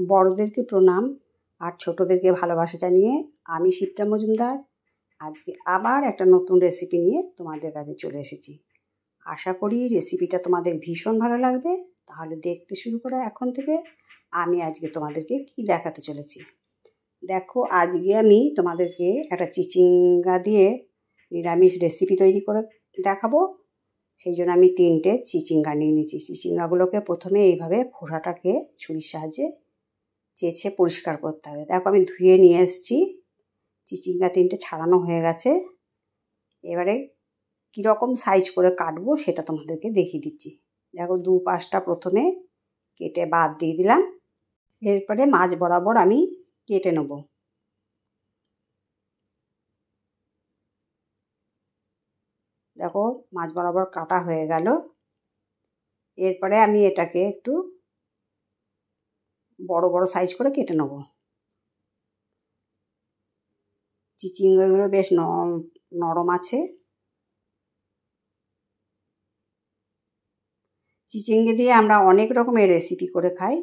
বড়দেরকে প্রণাম আর ছোটদেরকে ভালোবাসা জানিয়ে আমি শিপ্রা মজুমদার আজকে আবার একটা নতুন রেসিপি নিয়ে তোমাদের কাছে চলে এসেছি। আশা করি রেসিপিটা তোমাদের ভীষণ ভালো লাগবে। তাহলে দেখতে শুরু করো এখন থেকে। আমি আজকে তোমাদেরকে কি দেখাতে চলেছি দেখো। আজকে আমি তোমাদেরকে একটা চিচিঙ্গা দিয়ে নিরামিষ রেসিপি তৈরি করে দেখাবো। সেই জন্য আমি 3টে চিচিঙ্গা নিয়ে নিয়েছি। চিচিঙ্গাগুলোকে প্রথমে এইভাবে খোসাটাকে ছুরির সাহায্যে চেঁচে পরিষ্কার করতে হবে। দেখো আমি ধুয়ে নিয়ে এসেছি। চিচিঙ্গা 3টে ছাড়ানো হয়ে গেছে। এবারে কীরকম সাইজ করে কাটবো সেটা তোমাদেরকে দেখিয়ে দিচ্ছি। দেখো 2 পাশটা প্রথমে কেটে বাদ দিয়ে দিলাম। এরপরে মাঝ বরাবর আমি কেটে নেব। দেখো মাঝ বরাবর কাটা হয়ে গেল। এরপরে আমি এটাকে একটু বড় বড় সাইজ করে কেটে নেব। চিচিঙ্গাগুলো বেশ নরম আছে। চিচিঙ্গা দিয়ে আমরা অনেক রকমের রেসিপি করে খাই।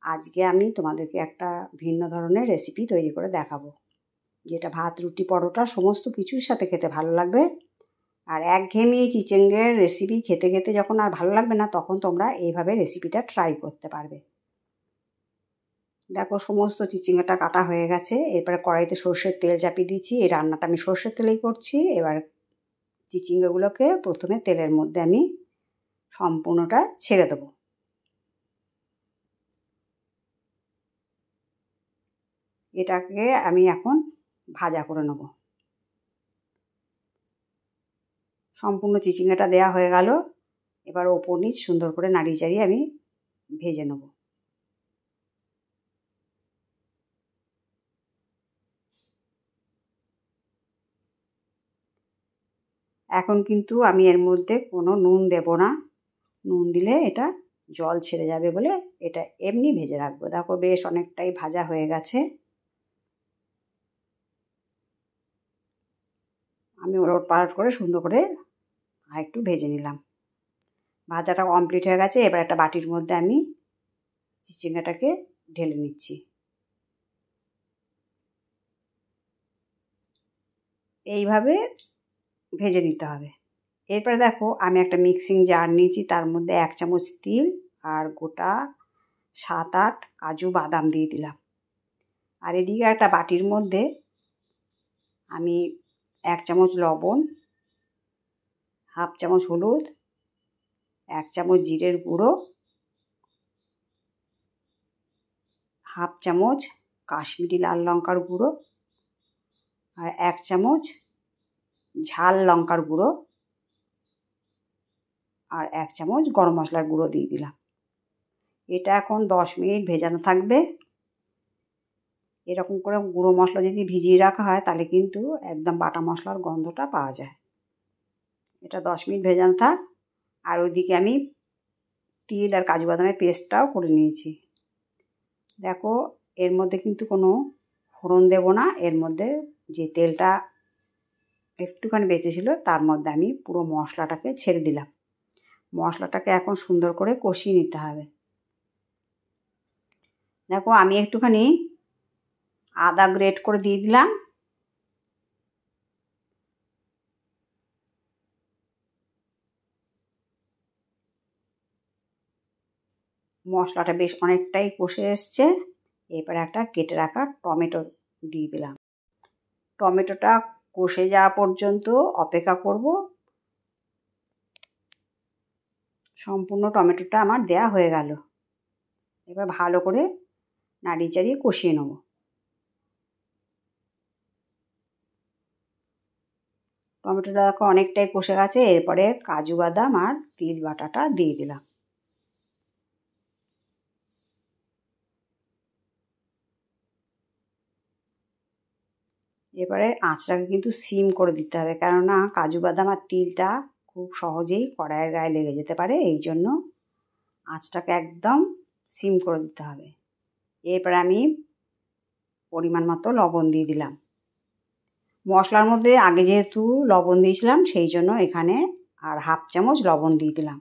আজকে আমি তোমাদেরকে একটা ভিন্ন ধরনের রেসিপি তৈরি করে দেখাবো, যেটা ভাত, রুটি, পরোটা সমস্ত কিছুর সাথে খেতে ভালো লাগবে। আর একঘেয়েমি চিচিঙ্গার রেসিপি খেতে খেতে যখন আর ভালো লাগবে না, তখন তোমরা এইভাবে রেসিপিটা ট্রাই করতে পারবে। দেখো সমস্ত চিচিঙ্গাটা কাটা হয়ে গেছে। এরপরে কড়াইতে সর্ষের তেল চাপিয়ে দিয়েছি। এই রান্নাটা আমি সর্ষের তেলেই করছি। এবার চিচিঙ্গাগুলোকে প্রথমে তেলের মধ্যে আমি সম্পূর্ণটা ছেড়ে দেবো। এটাকে আমি এখন ভাজা করে নেব। সম্পূর্ণ চিচিঙ্গাটা দেওয়া হয়ে গেল। এবার ওপর নিচ সুন্দর করে নাড়িয়ে চাড়িয়ে আমি ভেজে নেব। এখন কিন্তু আমি এর মধ্যে কোনো নুন দেব না। নুন দিলে এটা জল ছেড়ে যাবে বলে এটা এমনি ভেজে রাখবো। দেখো বেশ অনেকটাই ভাজা হয়ে গেছে। আমি ওলট পালট করে সুন্দর করে আরেকটু ভেজে নিলাম। ভাজাটা কমপ্লিট হয়ে গেছে। এবার একটা বাটির মধ্যে আমি চিচিঙ্গাটাকে ঢেলে নিচ্ছি। এইভাবে ভেজে নিতে হবে। এরপরে দেখো আমি একটা মিক্সিং জার নিয়েছি। তার মধ্যে 1 চামচ তিল আর গোটা 7-8 কাজু বাদাম দিয়ে দিলাম। আর এদিকে একটা বাটির মধ্যে আমি 1 চামচ লবণ, 1/2 চামচ হলুদ, 1 চামচ জিরের গুঁড়ো, 1/2 চামচ কাশ্মীরি লাল লঙ্কার গুঁড়ো আর 1 চামচ ঝাল লঙ্কার গুঁড়ো আর 1 চামচ গরম মশলার গুঁড়ো দিয়ে দিলাম। এটা এখন 10 মিনিট ভেজানো থাকবে। এরকম করে গুঁড়ো মশলা যদি ভিজিয়ে রাখা হয় তাহলে কিন্তু একদম বাটা মশলার গন্ধটা পাওয়া যায়। এটা 10 মিনিট ভেজানো থাক। আর ওইদিকে আমি তিল আর কাজু বাদামের পেস্টটাও করে নিয়েছি। দেখো এর মধ্যে কিন্তু কোনো ফোড়ন দেব না। এর মধ্যে যে তেলটা একটুখানি বেঁচেছিল তার মধ্যে আমি পুরো মশলাটাকে ছেড়ে দিলাম। মশলাটাকে এখন সুন্দর করে কষিয়ে নিতে হবে। দেখো আমি একটুখানি আদা গ্রেট করে দিয়ে দিলাম। মশলাটা বেশ অনেকটাই কষে এসছে। এরপরে একটা কেটে রাখা টমেটো দিয়ে দিলাম। টমেটোটা কষে যাওয়া পর্যন্ত অপেক্ষা করব। সম্পূর্ণ টমেটোটা আমার দেয়া হয়ে গেল। এবার ভালো করে নাড়িয়ে চাড়িয়ে কষিয়ে নেব। টমেটোটা দেখো অনেকটাই কষে গেছে। এরপরে কাজু বাদাম আর তিল বাটাটা দিয়ে দিলাম। এবারে আঁচটাকে কিন্তু সিম করে দিতে হবে, কেননা কাজু বাদাম আর তিলটা খুব সহজেই কড়াইয়ের গায়ে লেগে যেতে পারে। এই জন্য আঁচটাকে একদম সিম করে দিতে হবে। এরপরে আমি পরিমাণ মতো লবণ দিয়ে দিলাম। মশলার মধ্যে আগে যেহেতু লবণ দিয়েছিলাম সেই জন্য এখানে আর 1/2 চামচ লবণ দিয়ে দিলাম।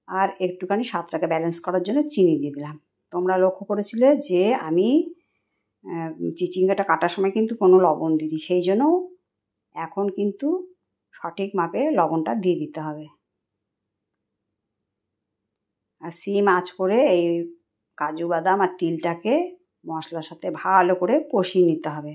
আর একটুখানি স্বাদটাকে ব্যালেন্স করার জন্য চিনি দিয়ে দিলাম। তোমরা লক্ষ্য করেছিলে যে আমি চিচিঙ্গাটা কাটার সময় কিন্তু কোনো লবণ দিইনি, সেই জন্য এখন কিন্তু সঠিক মাপে লবণটা দিয়ে দিতে হবে। আর সিম আঁচ করে এই কাজু বাদাম আর তিলটাকে মশলার সাথে ভালো করে কষিয়ে নিতে হবে।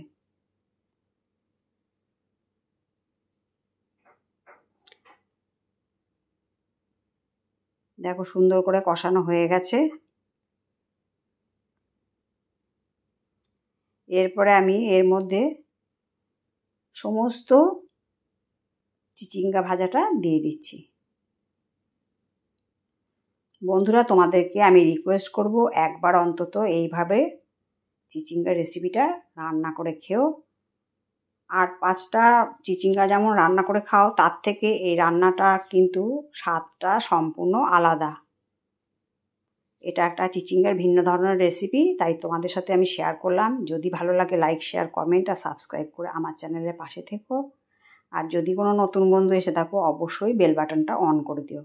দেখো সুন্দর করে কষানো হয়ে গেছে। এরপরে আমি এর মধ্যে সমস্ত চিচিঙ্গা ভাজাটা দিয়ে দিচ্ছি। বন্ধুরা, তোমাদেরকে আমি রিকোয়েস্ট করব একবার অন্তত এইভাবে চিচিঙ্গা রেসিপিটা রান্না করে খেও। 8-5টা চিচিঙ্গা যেমন রান্না করে খাও, তার থেকে এই রান্নাটা কিন্তু স্বাদটা সম্পূর্ণ আলাদা। এটা একটা চিচিঙ্গার ভিন্ন ধরনের রেসিপি, তাই তোমাদের সাথে আমি শেয়ার করলাম। যদি ভালো লাগে লাইক, শেয়ার, কমেন্ট আর সাবস্ক্রাইব করে আমার চ্যানেলের পাশে থেকো। আর যদি কোনো নতুন বন্ধু এসে থাকো অবশ্যই বেল বাটনটা অন করে দিও,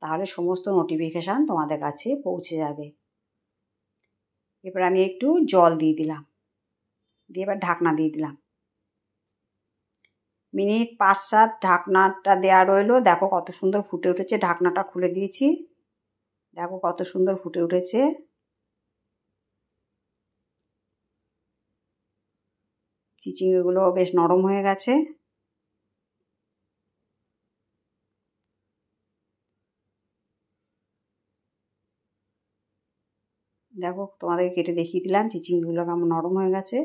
তাহলে সমস্ত নোটিফিকেশান তোমাদের কাছে পৌঁছে যাবে। এবার আমি একটু জল দিয়ে দিলাম, দিয়ে এবার ঢাকনা দিয়ে দিলাম। মিনিট 5-7 ঢাকনাটা দেওয়া রইলো। দেখো কত সুন্দর ফুটে উঠেছে। ঢাকনাটা খুলে দিয়েছি, দেখো কত সুন্দর ফুটে উঠেছে। চিচিঙ্গাগুলো বেশ নরম হয়ে গেছে। দেখো তোমাদের কেটে দেখিয়ে দিলাম চিচিঙ্গাগুলো কেমন নরম হয়ে গেছে,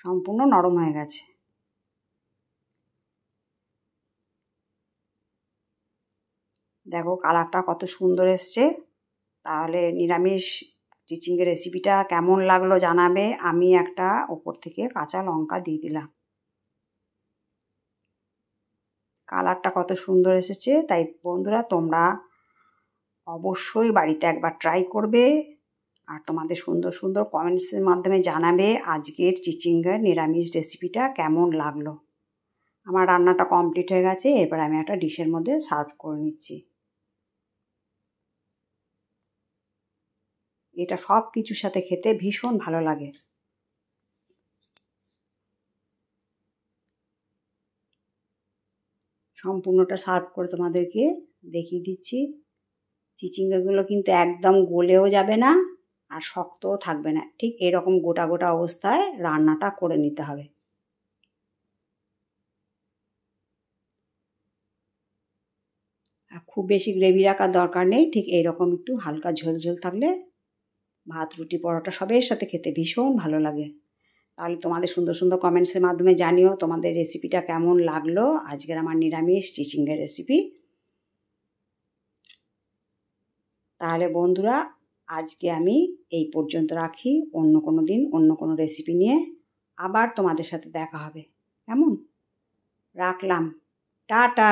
সম্পূর্ণ নরম হয়ে গেছে। দেখো কালারটা কত সুন্দর এসছে। তাহলে নিরামিষ চিচিঙ্গা রেসিপিটা কেমন লাগলো জানাবে। আমি একটা ওপর থেকে কাঁচা লঙ্কা দিয়ে দিলাম। কালারটা কত সুন্দর এসেছে। তাই বন্ধুরা, তোমরা অবশ্যই বাড়িতে একবার ট্রাই করবে আর তোমাদের সুন্দর সুন্দর কমেন্টসের মাধ্যমে জানাবে আজকের চিচিঙ্গার নিরামিষ রেসিপিটা কেমন লাগলো। আমার রান্নাটা কমপ্লিট হয়ে গেছে। এরপর আমি একটা ডিশের মধ্যে সার্ভ করে নিচ্ছি। এটা সব কিছুর সাথে খেতে ভীষণ ভালো লাগে। সম্পূর্ণটা সার্ভ করে তোমাদেরকে দেখিয়ে দিচ্ছি। চিচিঙ্গাগুলো কিন্তু একদম গলেও যাবে না আর শক্তও থাকবে না, ঠিক এরকম গোটা গোটা অবস্থায় রান্নাটা করে নিতে হবে। আর খুব বেশি গ্রেভি রাখার দরকার নেই, ঠিক এইরকম একটু হালকা ঝোল ঝোল থাকলে ভাত, রুটি, পরোটা সবের সাথে খেতে ভীষণ ভালো লাগে। তাহলে তোমাদের সুন্দর সুন্দর কমেন্টসের মাধ্যমে জানিও তোমাদের রেসিপিটা কেমন লাগলো, আজকের আমার নিরামিষ চিচিঙ্গার রেসিপি। তাহলে বন্ধুরা, আজকে আমি এই পর্যন্ত রাখি। অন্য কোনো দিন অন্য কোনো রেসিপি নিয়ে আবার তোমাদের সাথে দেখা হবে। কেমন? রাখলাম। টাটা।